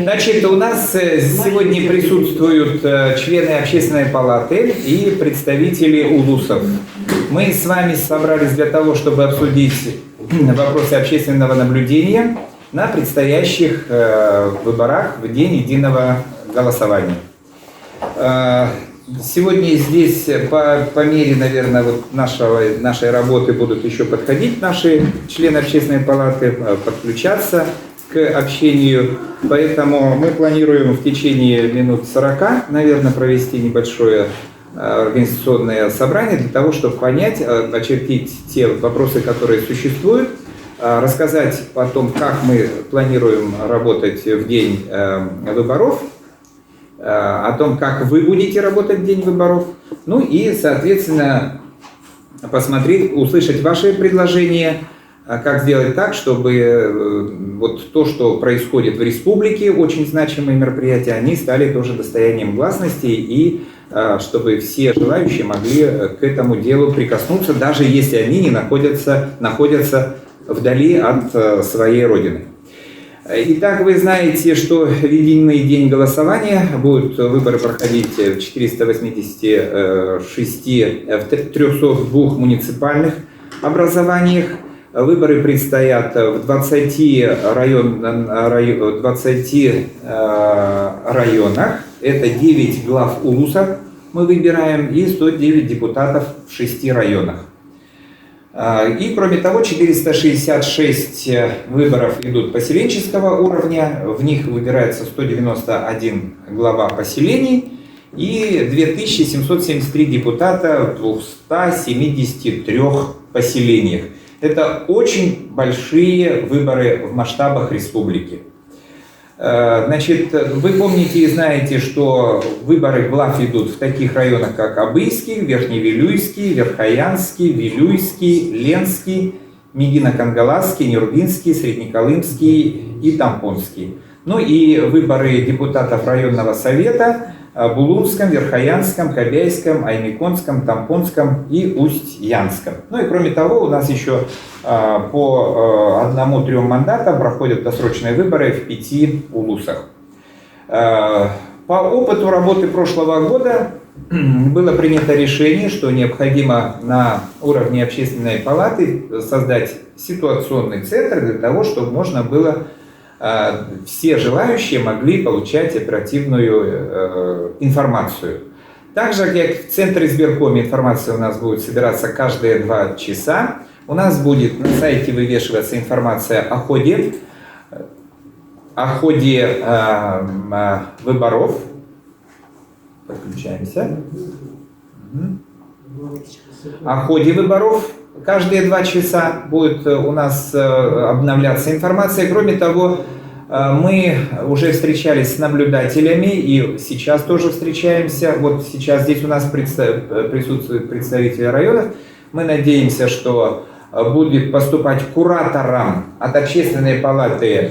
Значит, у нас сегодня присутствуют члены Общественной палаты и представители улусов. Мы с вами собрались для того, чтобы обсудить вопросы общественного наблюдения на предстоящих выборах в день единого голосования. Сегодня здесь по мере, наверное, вот нашей работы будут еще подходить наши члены Общественной палаты, подключаться к общению. Поэтому мы планируем в течение минут 40, наверное, провести небольшое организационное собрание для того, чтобы понять, очертить те вопросы, которые существуют, рассказать о том, как мы планируем работать в день выборов, о том, как вы будете работать в день выборов, ну и, соответственно, посмотреть, услышать ваши предложения, как сделать так, чтобы вот то, что происходит в республике, очень значимые мероприятия, они стали тоже достоянием гласности, и чтобы все желающие могли к этому делу прикоснуться, даже если они не находятся вдали от своей родины. Итак, вы знаете, что в единый день голосования будут выборы проходить в 302 муниципальных образованиях. Выборы предстоят в 20 районах. Это 9 глав улусов мы выбираем и 109 депутатов в 6 районах. И кроме того, 466 выборов идут поселенческого уровня, в них выбирается 191 глава поселений и 2773 депутата в 273 поселениях. Это очень большие выборы в масштабах республики. Значит, вы помните и знаете, что выборы глав идут в таких районах, как Абыйский, Верхневилюйский, Верхоянский, Вилюйский, Ленский, Мегино-Кангаласский, Нюрбинский, Среднеколымский и Тампонский. Ну и выборы депутатов районного совета в Булунском, Верхоянском, Кобяйском, Аймиконском, Тампонском и Усть-Янском. Ну и кроме того, у нас еще по 1-3 мандатам проходят досрочные выборы в 5 улусах. По опыту работы прошлого года было принято решение, что необходимо на уровне Общественной палаты создать ситуационный центр для того, чтобы можно было все желающие могли получать оперативную информацию. Также, как в центре избиркома, информация у нас будет собираться каждые 2 часа. У нас будет на сайте вывешиваться информация о ходе выборов. Подключаемся. О ходе выборов. Каждые 2 часа будет у нас обновляться информация. Кроме того, мы уже встречались с наблюдателями и сейчас тоже встречаемся. Вот сейчас здесь у нас присутствуют представители районов. Мы надеемся, что будет поступать кураторам от Общественной палаты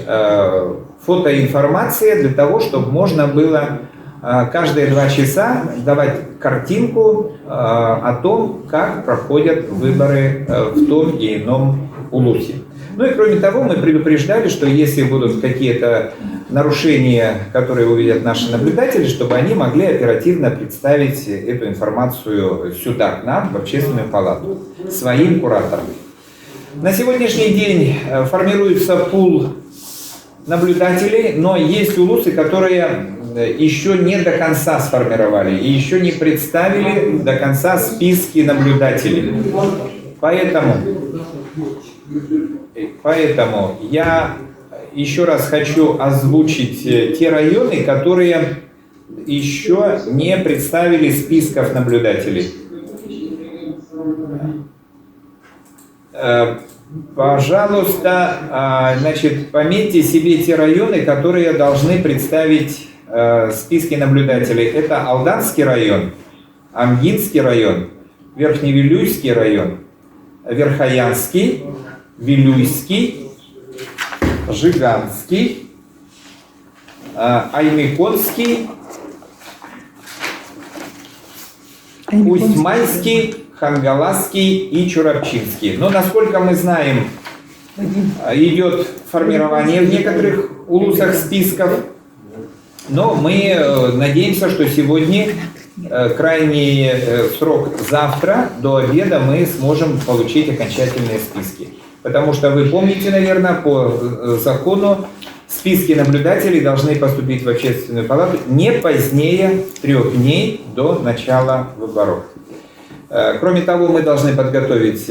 фотоинформация для того, чтобы можно было каждые 2 часа давать картинку о том, как проходят выборы в том и ином улусе. Ну и кроме того, мы предупреждали, что если будут какие-то нарушения, которые увидят наши наблюдатели, чтобы они могли оперативно представить эту информацию сюда, к нам, в Общественную палату, своим кураторам. На сегодняшний день формируется пул наблюдателей, но есть улусы, которые еще не до конца сформировали и еще не представили до конца списки наблюдателей. Поэтому я еще раз хочу озвучить те районы, которые еще не представили списков наблюдателей. Пожалуйста, значит, пометьте себе те районы, которые должны представить списки наблюдателей. Это Алданский район, Амгинский район, Верхневилюйский район, Верхоянский, Вилюйский, Жиганский, Аймиконский, Усть-Майский, Хангаласский и Чурапчинский. Но, насколько мы знаем, идет формирование в некоторых улусах списков. Но мы надеемся, что сегодня крайний срок завтра до обеда мы сможем получить окончательные списки. Потому что вы помните, наверное, по закону списки наблюдателей должны поступить в общественную палату не позднее 3 дней до начала выборов. Кроме того, мы должны подготовить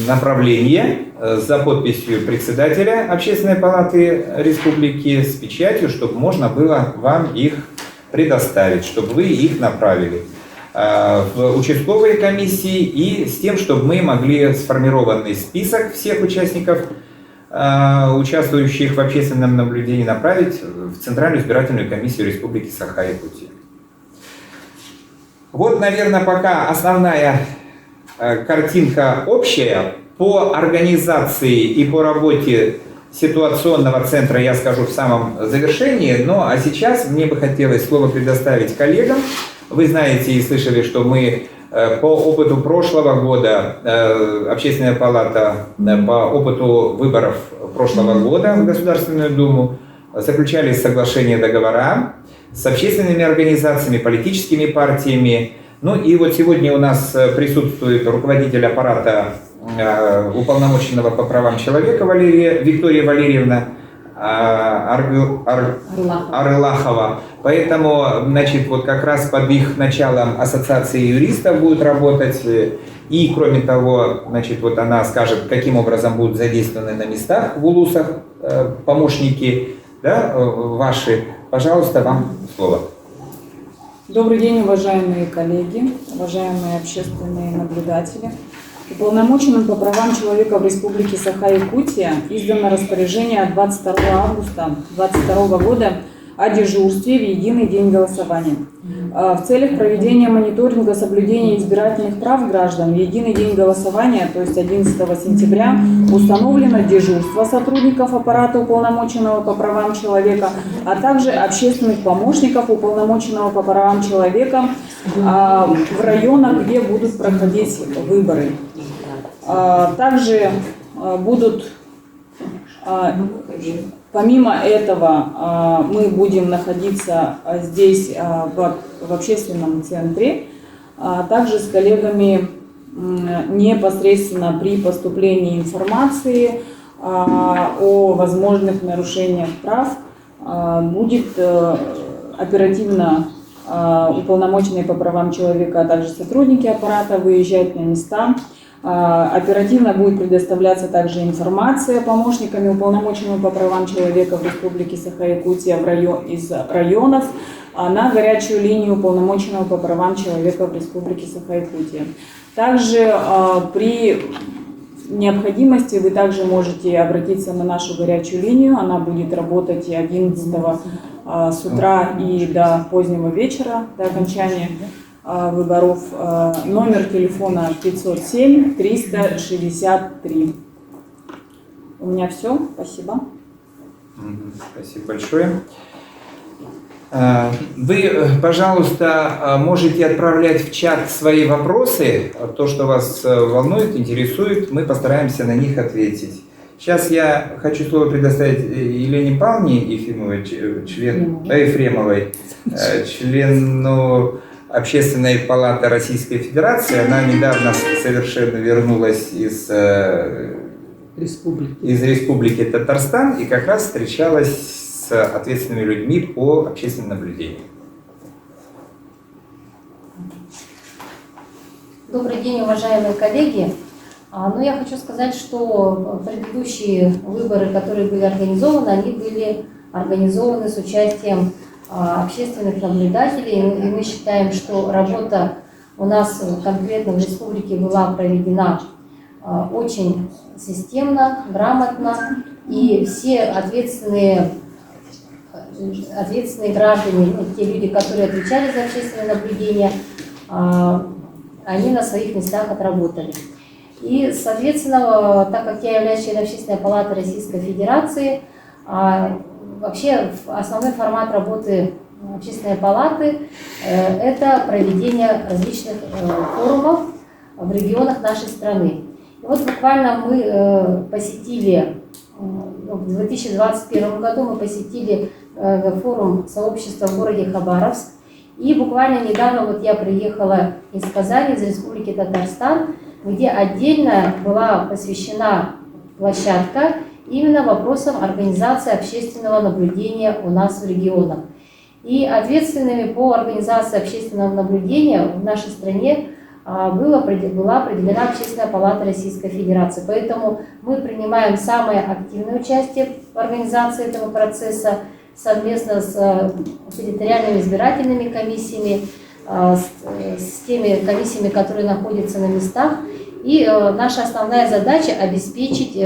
направление за подписью председателя Общественной палаты республики с печатью, чтобы можно было вам их предоставить, чтобы вы их направили в участковые комиссии и с тем, чтобы мы могли сформированный список всех участников, участвующих в общественном наблюдении, направить в Центральную избирательную комиссию Республики Саха-Якутия. Вот, наверное, пока основная картинка общая. По организации и по работе ситуационного центра я скажу в самом завершении. Ну а сейчас мне бы хотелось слово предоставить коллегам. Вы знаете и слышали, что мы по опыту прошлого года, Общественная палата по опыту выборов прошлого года в Государственную Думу заключали соглашения, договора с общественными организациями, политическими партиями. Ну и вот сегодня у нас присутствует руководитель аппарата уполномоченного по правам человека Виктория Валерьевна Арылахова. Поэтому, значит, вот как раз под их началом ассоциации юристов будут работать. И, кроме того, значит, вот она скажет, каким образом будут задействованы на местах в улусах помощники, да, ваши. Пожалуйста, вам слово. Добрый день, уважаемые коллеги, уважаемые общественные наблюдатели. Уполномоченным по правам человека в Республике Саха-Якутия издано распоряжение от 22 августа 2022 года о дежурстве в единый день голосования. В целях проведения мониторинга соблюдения избирательных прав граждан в единый день голосования, то есть 11 сентября, установлено дежурство сотрудников аппарата уполномоченного по правам человека, а также общественных помощников уполномоченного по правам человека в районах, где будут проходить выборы. Также будут, помимо этого, мы будем находиться здесь в общественном центре, также с коллегами непосредственно при поступлении информации о возможных нарушениях прав будет оперативно уполномоченные по правам человека, а также сотрудники аппарата выезжать на места. Оперативно будет предоставляться также информация помощниками уполномоченного по правам человека в Республике Саха-Якутия из районов на горячую линию уполномоченного по правам человека в Республике Саха-Якутия. Также при необходимости вы также можете обратиться на нашу горячую линию. Она будет работать и 11 с утра и до позднего вечера, до окончания выборов. Номер телефона 507-363. У меня все. Спасибо. Спасибо большое. Вы, пожалуйста, можете отправлять в чат свои вопросы, то, что вас волнует, интересует, мы постараемся на них ответить. Сейчас я хочу слово предоставить Елене Павловне Ефремовой, члену Общественной палаты Российской Федерации. Она недавно совершенно вернулась из Республики Татарстан и как раз встречалась с ответственными людьми по общественному наблюдению. Добрый день, уважаемые коллеги. Ну, я хочу сказать, что предыдущие выборы, которые были организованы, они были организованы с участием общественных наблюдателей. И мы считаем, что работа у нас конкретно в республике была проведена очень системно, грамотно. И все ответственные граждане, те люди, которые отвечали за общественное наблюдение, они на своих местах отработали. И, соответственно, так как я являюсь членом Общественной палаты Российской Федерации, вообще основной формат работы Общественной палаты – это проведение различных форумов в регионах нашей страны. И вот буквально мы посетили в 2021 году мы посетили форум сообщества в городе Хабаровск. И буквально недавно вот я приехала из Казани, из Республики Татарстан, где отдельно была посвящена площадка именно вопросам организации общественного наблюдения у нас в регионах. И ответственными по организации общественного наблюдения в нашей стране была определена Общественная палата Российской Федерации. Поэтому мы принимаем самое активное участие в организации этого процесса совместно с территориальными избирательными комиссиями, с теми комиссиями, которые находятся на местах. И наша основная задача – обеспечить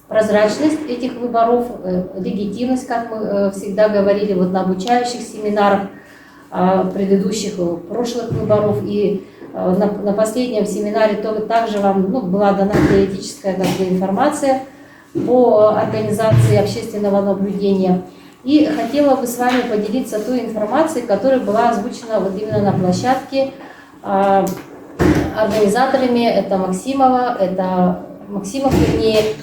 прозрачность этих выборов, легитимность, как мы всегда говорили вот на обучающих семинарах предыдущих, прошлых выборов. И на последнем семинаре также вам была дана теоретическая информация по организации общественного наблюдения. И хотела бы с вами поделиться той информацией, которая была озвучена вот именно на площадке организаторами. Это Максимов,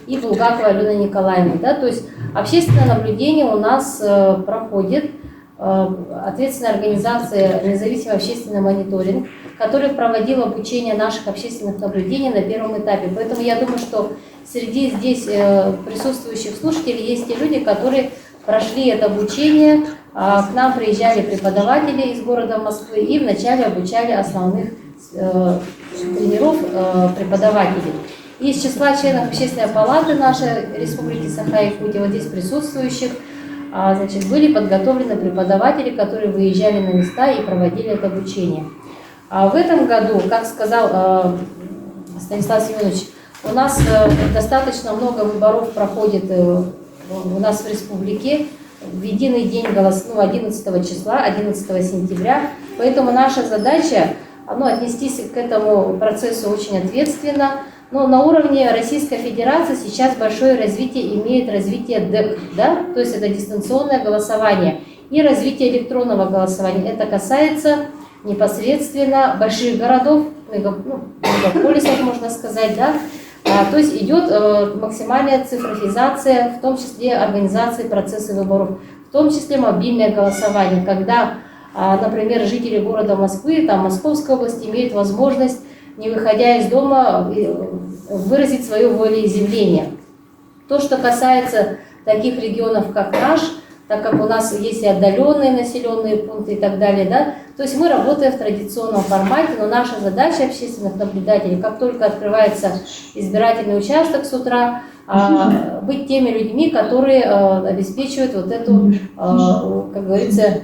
и Булгакова Алена Николаевна. Да? То есть общественное наблюдение у нас проходит ответственная организация «Независимый общественный мониторинг», которая проводила обучение наших общественных наблюдений на первом этапе. Поэтому я думаю, что среди здесь присутствующих слушателей есть те люди, которые прошли это обучение. К нам приезжали преподаватели из города Москвы и вначале обучали основных тренеров преподавателей. И из числа членов Общественной палаты нашей Республики Саха-Якутия, вот здесь присутствующих, были подготовлены преподаватели, которые выезжали на места и проводили это обучение. В этом году, как сказал Станислав Семенович, у нас достаточно много выборов проходит у нас в республике в единый день 11 числа, 11 сентября. Поэтому наша задача отнестись к этому процессу очень ответственно. Но на уровне Российской Федерации сейчас большое развитие имеет развитие ДЭК, да? То есть это дистанционное голосование и развитие электронного голосования. Это касается непосредственно больших городов, мегаполисов, можно сказать, да? То есть идет максимальная цифровизация, в том числе организации процесса выборов, в том числе мобильное голосование, когда, например, жители города Москвы, Московской области имеют возможность, не выходя из дома, выразить свое волеизъявление. То, что касается таких регионов, как наш, так как у нас есть и отдаленные населенные пункты и так далее, да, то есть мы работаем в традиционном формате, но наша задача общественных наблюдателей, как только открывается избирательный участок с утра, быть теми людьми, которые обеспечивают вот эту, как говорится,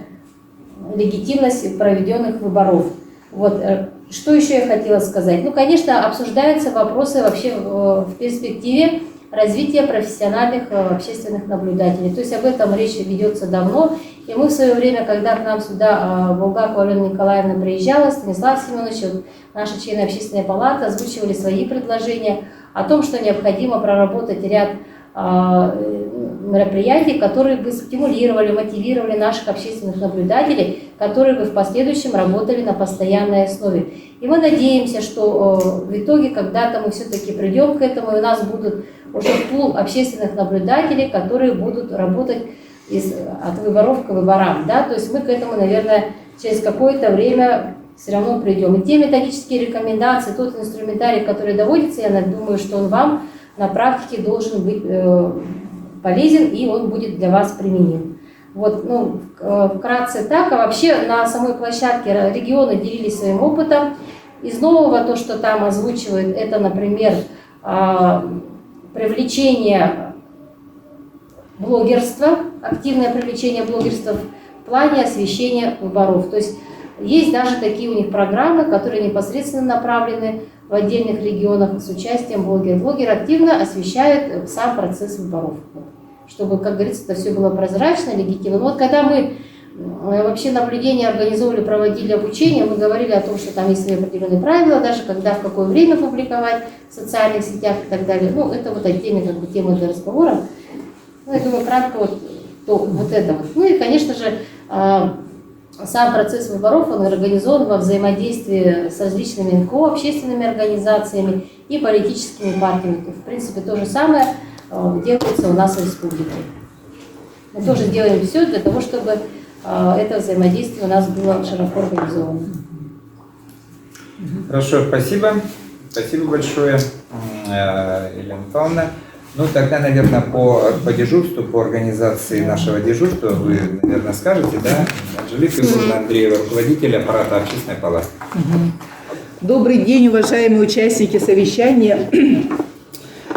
легитимность проведенных выборов. Вот. Что еще я хотела сказать? Конечно, обсуждаются вопросы вообще в перспективе развития профессиональных общественных наблюдателей. То есть об этом речь ведется давно. И мы в свое время, когда к нам сюда Булгакова Алена Николаевна приезжала, Станислав Семенович, наши члены общественной палаты озвучивали свои предложения о том, что необходимо проработать ряд мероприятий, которые бы стимулировали, мотивировали наших общественных наблюдателей, которые бы в последующем работали на постоянной основе. И мы надеемся, что в итоге когда-то мы все-таки придем к этому, и у нас будут уже пул общественных наблюдателей, которые будут работать от выборов к выборам. Да? То есть мы к этому, наверное, через какое-то время все равно придем. И те методические рекомендации, тот инструментарий, который доводится, я думаю, что он вам на практике должен быть полезен, и он будет для вас применим. Вот, вкратце так. А вообще на самой площадке регионы делились своим опытом. Из нового, то, что там озвучивают, это, например, привлечение блогерства, активное привлечение блогерства в плане освещения выборов. То есть есть даже такие у них программы, которые непосредственно направлены в отдельных регионах с участием блогеров. Блогеры активно освещают сам процесс выборов, чтобы, как говорится, это все было прозрачно, легитимно. Вот когда мы вообще наблюдение организовывали, проводили обучение, мы говорили о том, что там есть свои определенные правила, даже когда, в какое время публиковать в социальных сетях и так далее. Это вот отдельная тема для разговора. Я думаю, кратко вот это вот. И, конечно же, сам процесс выборов, он организован во взаимодействии с различными НКО, общественными организациями и политическими партиями. В принципе, то же самое делается у нас в республике. Мы тоже делаем все для того, чтобы это взаимодействие у нас было широко организовано. Хорошо, спасибо. Спасибо большое, Елена Павловна. Ну, тогда, наверное, по дежурству, по организации нашего дежурства вы, наверное, скажете, да? Анжелика Егоровна Андреева, руководитель аппарата Общественной палаты. Добрый день, уважаемые участники совещания.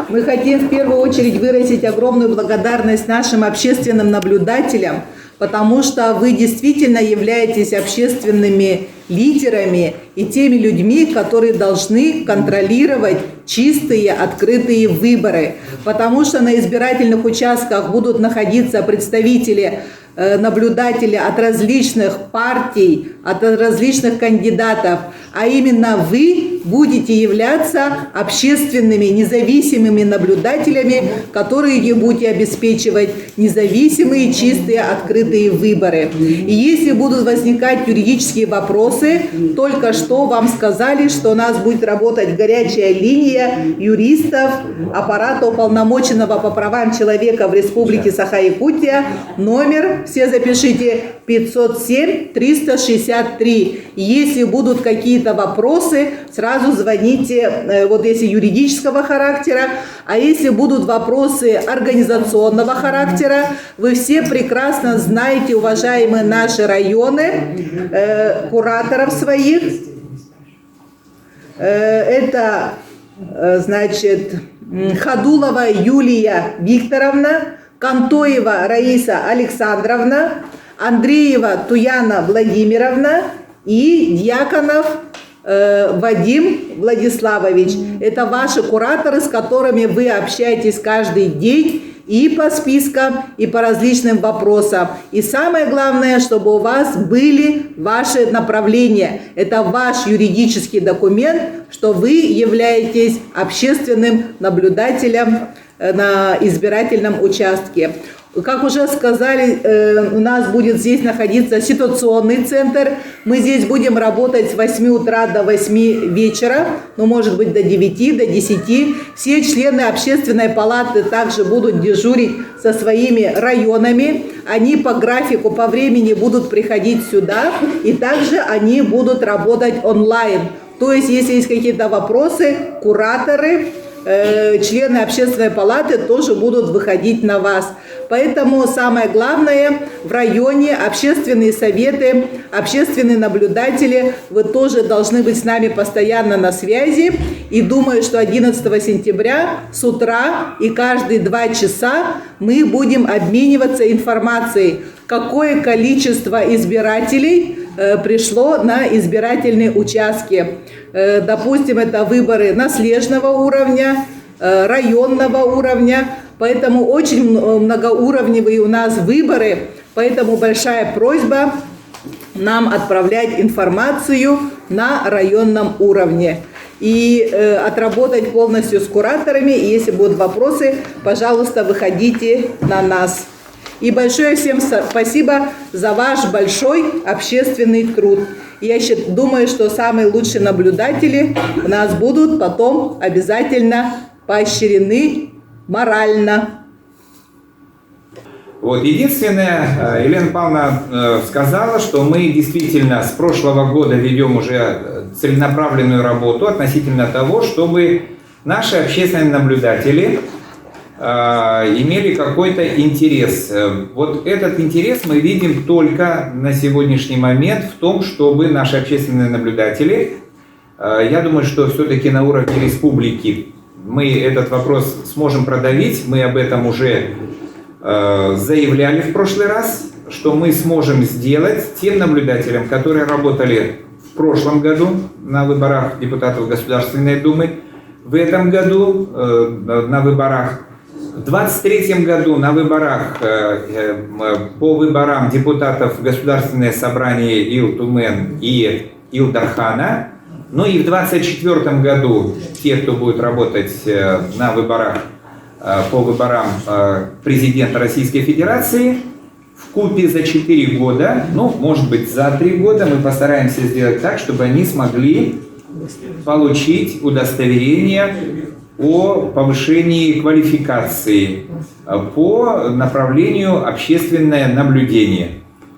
Мы хотим в первую очередь выразить огромную благодарность нашим общественным наблюдателям, потому что вы действительно являетесь общественными лидерами и теми людьми, которые должны контролировать чистые, открытые выборы. Потому что на избирательных участках будут находиться представители, наблюдатели от различных партий, от различных кандидатов, а именно вы будете являться общественными независимыми наблюдателями, которые будете обеспечивать независимые, чистые, открытые выборы. И если будут возникать юридические вопросы, только что вам сказали, что у нас будет работать горячая линия юристов аппарата уполномоченного по правам человека в Республике Саха-Якутия, номер, все запишите, 507-363. Если будут какие-то вопросы, сразу звоните, вот если юридического характера, а если будут вопросы организационного характера, вы все прекрасно знаете, уважаемые наши районы, кураторов своих. Это, значит, Ходулова Юлия Викторовна, Кантоева Раиса Александровна, Андреева Туяна Владимировна и Дьяконов Вадим Владиславович. Это ваши кураторы, с которыми вы общаетесь каждый день и по спискам, и по различным вопросам. И самое главное, чтобы у вас были ваши направления. Это ваш юридический документ, что вы являетесь общественным наблюдателем на избирательном участке. Как уже сказали, у нас будет здесь находиться ситуационный центр. Мы здесь будем работать с 8 утра до 8 вечера, ну, может быть, до 9, до 10. Все члены общественной палаты также будут дежурить со своими районами. Они по графику, по времени будут приходить сюда, и также они будут работать онлайн. То есть, если есть какие-то вопросы, кураторы, члены общественной палаты тоже будут выходить на вас. Поэтому самое главное, в районе общественные советы, общественные наблюдатели, вы тоже должны быть с нами постоянно на связи. И думаю, что 11 сентября с утра и каждые 2 часа мы будем обмениваться информацией, какое количество избирателей пришло на избирательные участки. Допустим, это выборы наследного уровня, районного уровня, поэтому очень многоуровневые у нас выборы, поэтому большая просьба нам отправлять информацию на районном уровне и отработать полностью с кураторами, и если будут вопросы, пожалуйста, выходите на нас. И большое всем спасибо за ваш большой общественный труд. Я думаю, что самые лучшие наблюдатели у нас будут потом обязательно поощрены морально. Вот, единственное, Елена Павловна сказала, что мы действительно с прошлого года ведем уже целенаправленную работу относительно того, чтобы наши общественные наблюдатели имели какой-то интерес. Вот этот интерес мы видим только на сегодняшний момент в том, чтобы наши общественные наблюдатели, я думаю, что все-таки на уровне республики мы этот вопрос сможем продавить, мы об этом уже заявляли в прошлый раз, что мы сможем сделать тем наблюдателям, которые работали в прошлом году на выборах депутатов Государственной Думы, в этом году на выборах, в 2023 году на выборах, по выборам депутатов Государственное собрание Ил-Тумен и Ил-Дархана, ну и в 2024 году те, кто будет работать на выборах, по выборам президента Российской Федерации, вкупе за 4 года, ну, может быть, за 3 года мы постараемся сделать так, чтобы они смогли получить удостоверение о повышении квалификации по направлению общественное наблюдение.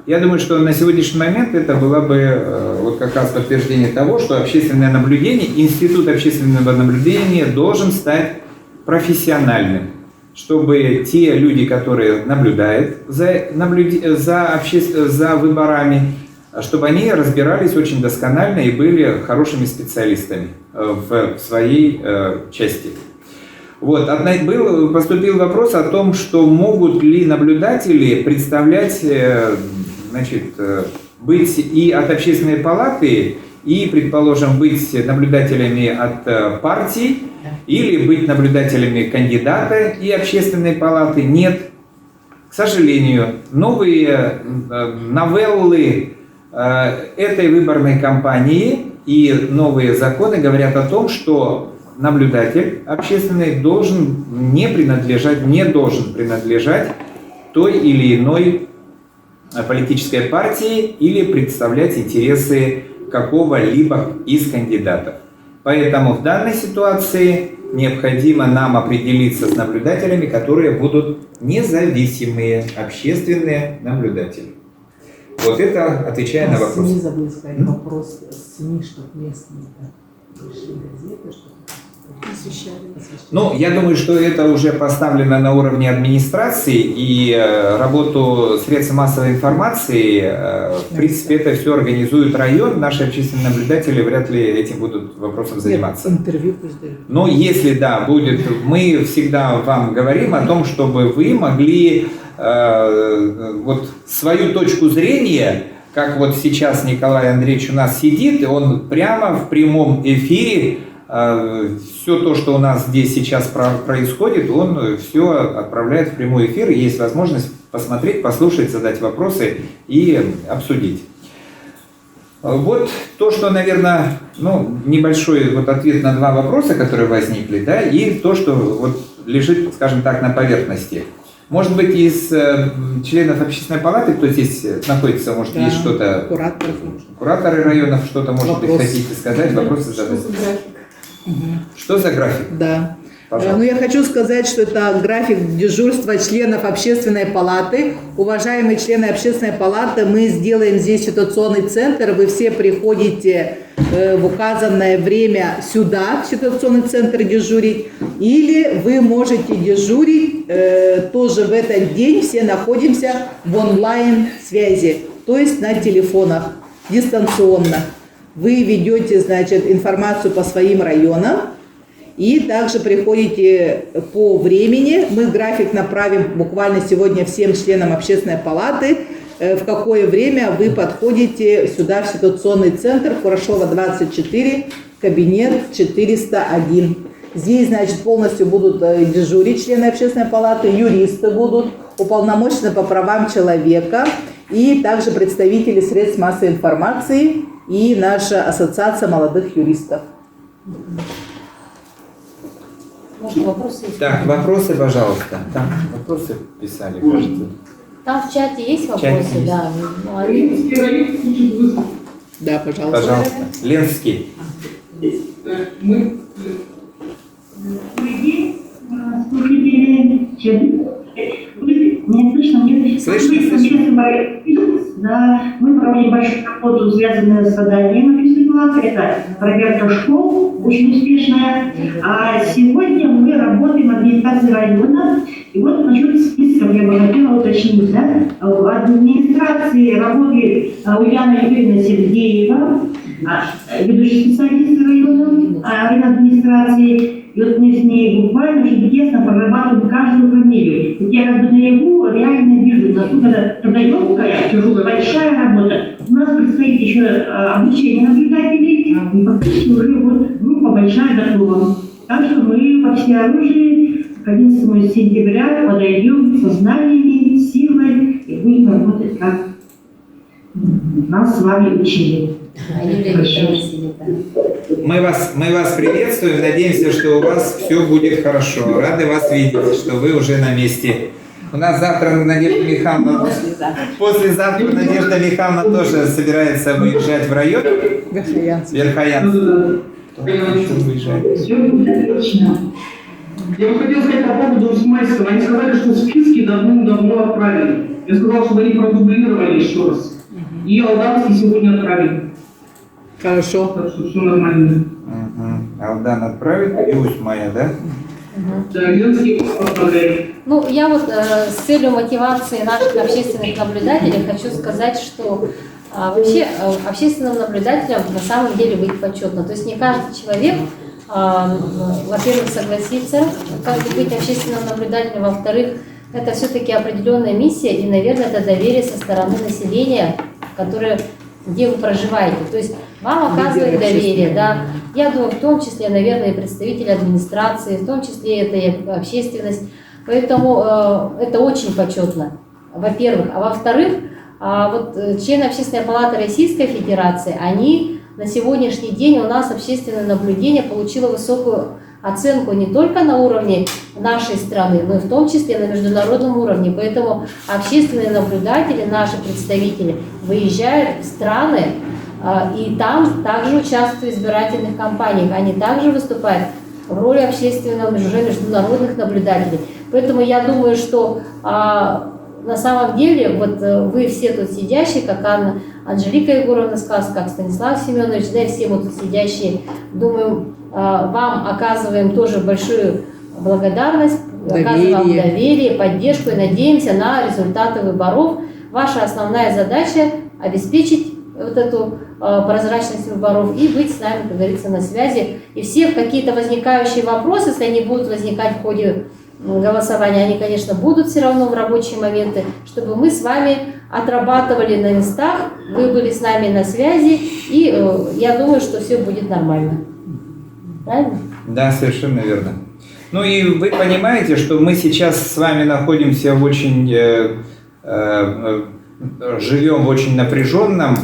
Я думаю, что на сегодняшний момент это было бы вот как раз подтверждение того, что общественное наблюдение, институт общественного наблюдения должен стать профессиональным, чтобы те люди, которые наблюдают за выборами, чтобы они разбирались очень досконально и были хорошими специалистами в своей части. Вот, поступил вопрос о том, что могут ли наблюдатели представлять, значит, быть и от общественной палаты, и, предположим, быть наблюдателями от партий, или быть наблюдателями кандидата и общественной палаты. Нет. К сожалению, новые новеллы этой выборной кампании и новые законы говорят о том, что наблюдатель общественный не должен принадлежать той или иной политической партии или представлять интересы какого-либо из кандидатов. Поэтому в данной ситуации необходимо нам определиться с наблюдателями, которые будут независимые общественные наблюдатели. Вот это отвечая на вопрос. СМИ забыл сказать вопрос. СМИ, чтобы местные большие газеты, чтобы освещали. Ну, я думаю, что это уже поставлено на уровне администрации, и работу средств массовой информации, в принципе, это все организует район. Наши общественные наблюдатели вряд ли этим будут вопросом заниматься. Нет, интервью пусть дают. Но если, да, будет, мы всегда вам говорим о том, чтобы вы могли вот свою точку зрения, как вот сейчас Николай Андреевич у нас сидит, и он прямо в прямом эфире все то, что у нас здесь сейчас происходит, он все отправляет в прямой эфир, и есть возможность посмотреть, послушать, задать вопросы и обсудить. Вот то, что, наверное, небольшой вот ответ на два вопроса, которые возникли, да, и то, что вот лежит, скажем так, на поверхности. Может быть, из членов общественной палаты, кто здесь находится, может, есть что-то... Кураторы районов, что-то, может быть, хотите сказать, вопросы задать? Что за график? Да. Пожалуйста. Ну, я хочу сказать, что это график дежурства членов общественной палаты. Уважаемые члены общественной палаты, мы сделаем здесь ситуационный центр. Вы все приходите в указанное время сюда, в ситуационный центр дежурить. Или вы можете дежурить тоже в этот день. Все находимся в онлайн-связи, то есть на телефонах, дистанционно. Вы ведете, значит, информацию по своим районам и также приходите по времени. Мы график направим буквально сегодня всем членам общественной палаты, в какое время вы подходите сюда в ситуационный центр Курашова 24, кабинет 401. Здесь, значит, полностью будут дежурить члены общественной палаты, юристы будут, уполномоченные по правам человека и также представители средств массовой информации и наша ассоциация молодых юристов. Может, вопросы есть? Так, вопросы, пожалуйста. Там вопросы писали, кажется. Там в чате есть вопросы, есть. да. Ну, они... Да, пожалуйста. Пожалуйста. Ленский. Меня слышно? Нет? Слышно. Да, мы проводим большую работу, связанную с заданием общественной палаты. Это проверка школ, очень успешная. А сегодня мы работаем в администрации района. И вот насчет списка я бы хотела уточнить. Да? В администрации работает Ульяна Юрьевна Сергеева, ведущий специалист района администрации. И вот мы с ней буквально очень тесно прорабатываем каждую фамилию. Вот я как бы наяву реально вижу, насколько трудоемкая, тяжелая, большая работа. У нас предстоит еще обучение наблюдателей, и фактически уже вот группа большая готова. Так что мы во всеоружии к 11 сентября подойдем со знаниями, силой и будем работать, как нас с вами учили. Юлия Викторовна сидит, да. Мы вас приветствуем, надеемся, что у вас все будет хорошо. Рады вас видеть, что вы уже на месте. У нас завтра Надежда Михайловна, послезавтра Надежда Михайловна тоже собирается выезжать в район Верхоянск. Все будет отлично. Я вот хотел сказать по поводу Усмайского. Они сказали, что списки давно отправили. Я сказал, чтобы они продублировали еще раз. И Алдановский сегодня отправили. Хорошо. Так что все нормально. Алдан отправит, и Усмая, да? Да, Ленский отправляет. Ну, я вот с целью мотивации наших общественных наблюдателей хочу сказать, что вообще общественным наблюдателям на самом деле быть почетно. То есть не каждый человек, во-первых, согласится быть общественным наблюдателем, во-вторых, это все-таки определенная миссия и, наверное, это доверие со стороны населения, где вы проживаете. То есть вам оказывают доверие, да. Я думаю, в том числе, наверное, и представители администрации, в том числе это и общественность. Поэтому это очень почетно, во-первых. А во-вторых, вот члены Общественной палаты Российской Федерации, они на сегодняшний день у нас общественное наблюдение получило высокую оценку не только на уровне нашей страны, но и в том числе на международном уровне. Поэтому общественные наблюдатели, наши представители, выезжают в страны и там также участвуют в избирательных кампаниях. Они также выступают в роли общественных, уже международных наблюдателей. Поэтому я думаю, что на самом деле, вот вы все тут сидящие, как Анжелика Егоровна сказала, как Станислав Семенович, да и все вот тут сидящие, думаю, вам оказываем тоже большую благодарность, оказываем вам доверие, поддержку и надеемся на результаты выборов. Ваша основная задача – обеспечить вот эту прозрачность выборов и быть с нами, как говорится, на связи. И все какие-то возникающие вопросы, если они будут возникать в ходе голосования, они, конечно, будут все равно в рабочие моменты, чтобы мы с вами отрабатывали на местах, вы были с нами на связи, и я думаю, что все будет нормально. Правильно? Да, совершенно верно. Ну и вы понимаете, что мы сейчас с вами находимся в очень, живем в очень напряженном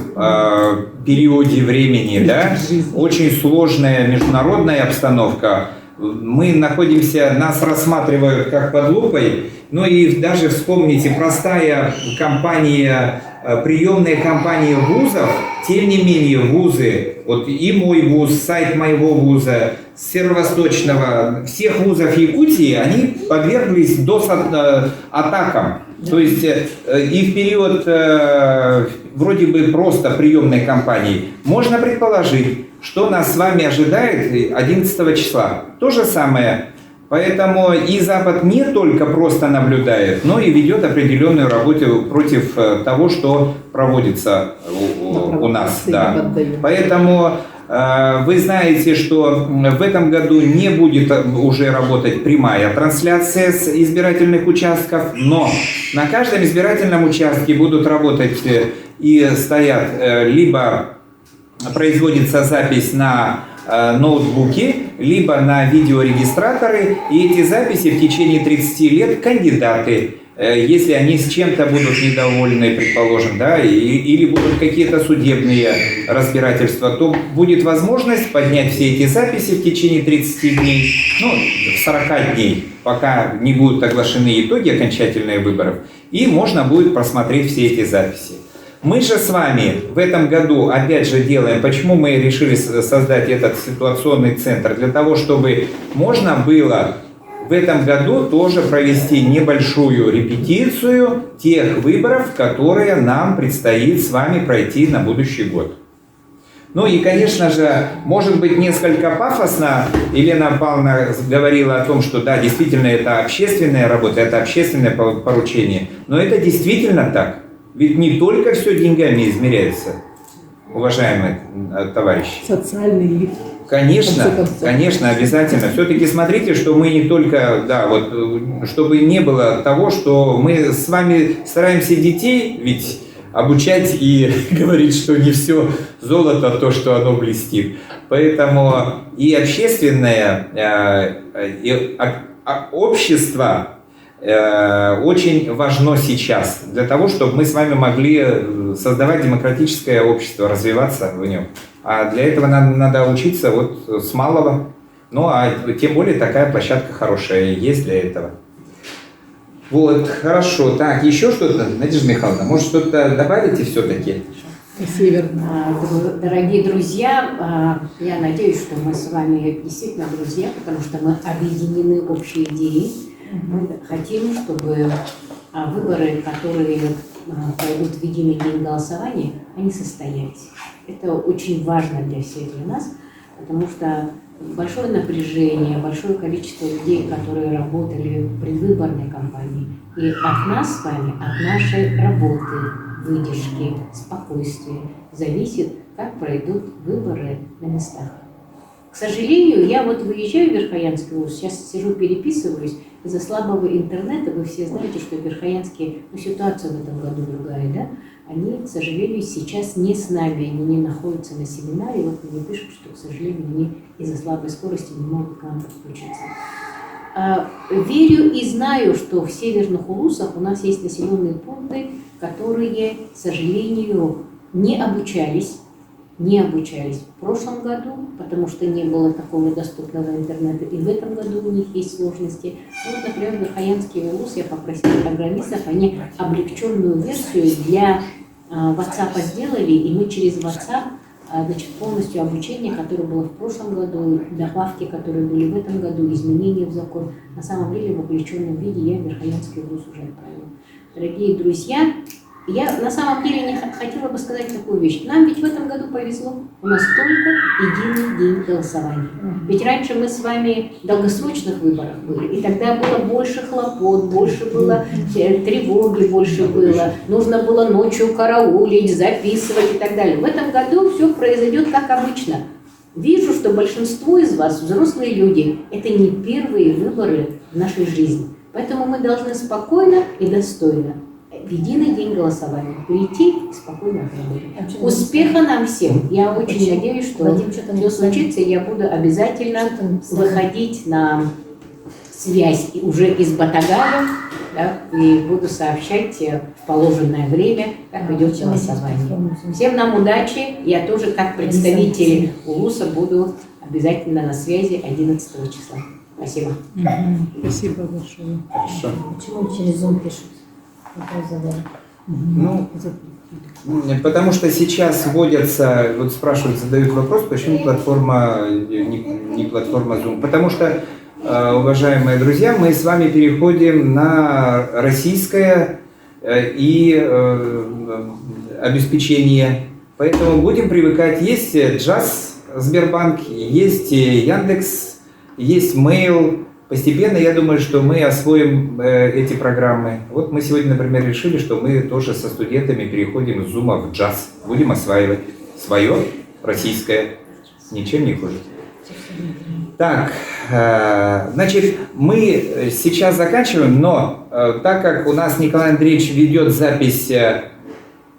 периоде времени, да? Очень сложная международная обстановка. Мы находимся, нас рассматривают как под лупой, ну и даже вспомните, простая кампания, приемная кампания вузов, тем не менее вузы, вот и мой вуз, сайт моего вуза, Северо-Восточного, всех вузов Якутии, они подверглись атакам. То есть и в период вроде бы просто приемной кампании можно предположить, что нас с вами ожидает 11 числа. То же самое. Поэтому и Запад не только просто наблюдает, но и ведет определенную работу против того, что проводится у нас. Да. Поэтому вы знаете, что в этом году не будет уже работать прямая трансляция с избирательных участков, но на каждом избирательном участке будут работать и стоят либо производится запись на ноутбуки, либо на видеорегистраторы, и эти записи в течение 30 лет кандидаты, если они с чем-то будут недовольны, предположим, да, или будут какие-то судебные разбирательства, то будет возможность поднять все эти записи в течение 30 дней, ну, 40 дней, пока не будут оглашены итоги окончательных выборов, и можно будет просмотреть все эти записи. Мы же с вами в этом году опять же делаем, почему мы решили создать этот ситуационный центр, для того, чтобы можно было в этом году тоже провести небольшую репетицию тех выборов, которые нам предстоит с вами пройти на будущий год. Ну и, конечно же, может быть несколько пафосно, Елена Павловна говорила о том, что да, действительно это общественная работа, это общественное поручение, но это действительно так. Ведь не только все деньгами измеряется, уважаемые товарищи. Социальный лифт. Конечно, конечно, обязательно. Все-таки смотрите, что мы не только, да, вот, чтобы не было того, что мы с вами стараемся детей ведь обучать и говорить, что не все золото, то, что оно блестит. Поэтому и общественное, общество очень важно сейчас для того, чтобы мы с вами могли создавать демократическое общество, развиваться в нем. А для этого надо учиться вот с малого. Ну, а тем более такая площадка хорошая есть для этого. Вот, хорошо. Так, еще что-то, Надежда Михайловна, может что-то добавите все-таки? Дорогие друзья, я надеюсь, что мы с вами действительно друзья, потому что мы объединены общей идеей. Мы хотим, чтобы выборы, которые пройдут в единый день голосования, они состоялись. Это очень важно для всех для нас, потому что большое напряжение, большое количество людей, которые работали в предвыборной кампании, и от нас с вами, от нашей работы, выдержки, спокойствия зависит, как пройдут выборы на местах. К сожалению, я вот выезжаю в Верхоянский ВУЗ, сейчас сижу, переписываюсь, из-за слабого интернета, вы все знаете, что Верхоянские, ситуация в этом году другая, да? Они, к сожалению, сейчас не с нами, они не находятся на семинаре, вот мне пишут, что, к сожалению, они из-за слабой скорости не могут к нам подключиться. Верю и знаю, что в северных улусах у нас есть населенные пункты, которые, к сожалению, не обучались в прошлом году, потому что не было такого доступного интернета, и в этом году у них есть сложности. Вот, например, Верхоянский улус я попросила программистов, они облегченную версию для WhatsApp сделали, и мы через WhatsApp, значит, полностью обучение, которое было в прошлом году, добавки, которые были в этом году, изменения в закон, на самом деле в облегченном виде я в Верхоянский улус уже отправила. Дорогие друзья, я на самом деле не хотела бы сказать такую вещь. Нам ведь в этом году повезло. У нас только единый день голосования. Ведь раньше мы с вами в долгосрочных выборах были. И тогда было больше хлопот, больше было тревоги, больше было. Нужно было ночью караулить, записывать и так далее. В этом году все произойдет как обычно. Вижу, что большинство из вас, взрослые люди, это не первые выборы в нашей жизни. Поэтому мы должны спокойно и достойно в единый день голосования прийти и спокойно отработать. Успеха нам всем! Я очень надеюсь, что все случится, и я буду обязательно выходить на связь уже из Батагая, да, и буду сообщать в положенное время, как идет голосование. Всем нам удачи! Я тоже, как представитель УЛУСа, буду обязательно на связи 11 числа. Спасибо. Спасибо большое. Хорошо. Почему через Zoom пишут? Ну, потому что сейчас вводятся, вот спрашивают, задают вопрос, почему платформа, не платформа Zoom. Потому что, уважаемые друзья, мы с вами переходим на российское и обеспечение. Поэтому будем привыкать. Есть Джаз, Сбербанк, есть Яндекс, есть Mail. Постепенно, я думаю, что мы освоим эти программы. Вот мы сегодня, например, решили, что мы тоже со студентами переходим из Zoom в Джаз. Будем осваивать свое, российское, ничем не хуже. Так, значит, мы сейчас заканчиваем, но так как у нас Николай Андреевич ведет запись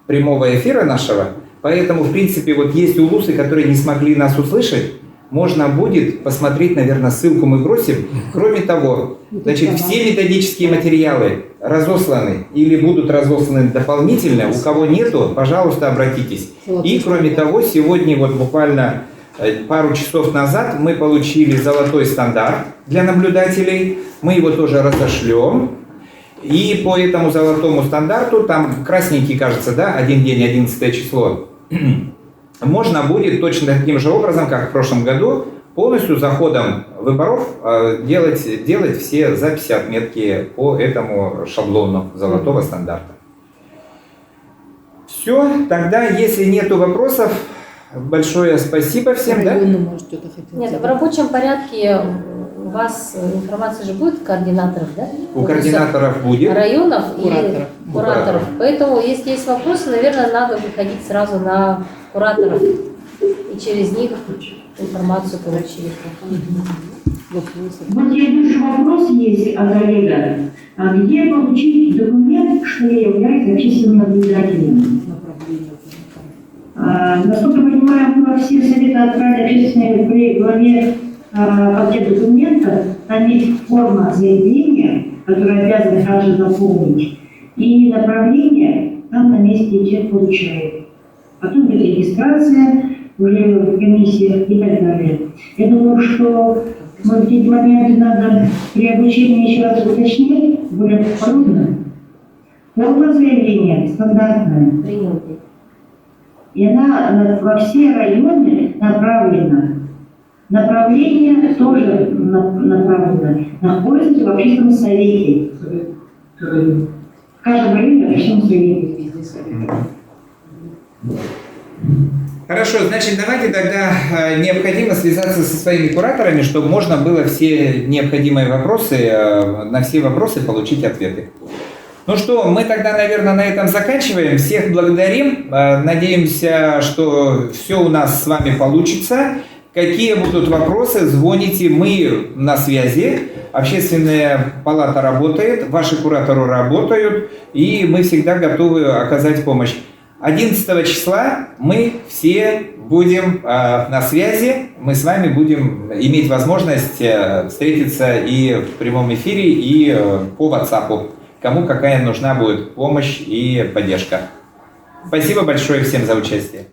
прямого эфира нашего, поэтому, в принципе, вот есть улусы, которые не смогли нас услышать, можно будет посмотреть, наверное, ссылку мы бросим. Кроме того, значит, все методические материалы разосланы или будут разосланы дополнительно. У кого нету, пожалуйста, обратитесь. И кроме того, сегодня вот буквально пару часов назад мы получили золотой стандарт для наблюдателей. Мы его тоже разошлем. И по этому золотому стандарту, там красненький, кажется, да, один день, 11 число, можно будет точно таким же образом, как в прошлом году, полностью за ходом выборов делать все записи, отметки по этому шаблону золотого стандарта. Все, тогда, если нету вопросов, большое спасибо всем. Да? Нет, в рабочем порядке у вас информация же будет координаторов, да? У координаторов будет. Районов Кураторов. и кураторов. Поэтому, если есть вопросы, наверное, надо выходить сразу на кураторов и через них информацию получить. Вот следующий вопрос есть от Олега. Где получить документ, что я являюсь общественным наблюдателем? Насколько я понимаю, мы во все советы отправили общественные при главе пакет документов, там есть форма заявления, которую обязаны также заполнить, и направление там на месте человек получает. Потом будет регистрация уже в комиссиях и так далее. Я думаю, что мы в эти моменты надо при обучении еще раз уточнить более подробно. Форма заявления стандартная. Принятый. и она во все районы направлена. Направление тоже направлено. Находится в общественном совете. В каждом районе в общественном совете. Хорошо, значит, давайте тогда необходимо связаться со своими кураторами, чтобы можно было все необходимые вопросы, на все вопросы получить ответы. Ну что, мы тогда, наверное, на этом заканчиваем. Всех благодарим. Надеемся, что все у нас с вами получится. Какие будут вопросы, звоните, мы на связи. Общественная палата работает, ваши кураторы работают, и мы всегда готовы оказать помощь. 11 числа мы все будем на связи, мы с вами будем иметь возможность встретиться и в прямом эфире, и по WhatsApp, кому какая нужна будет помощь и поддержка. Спасибо большое всем за участие.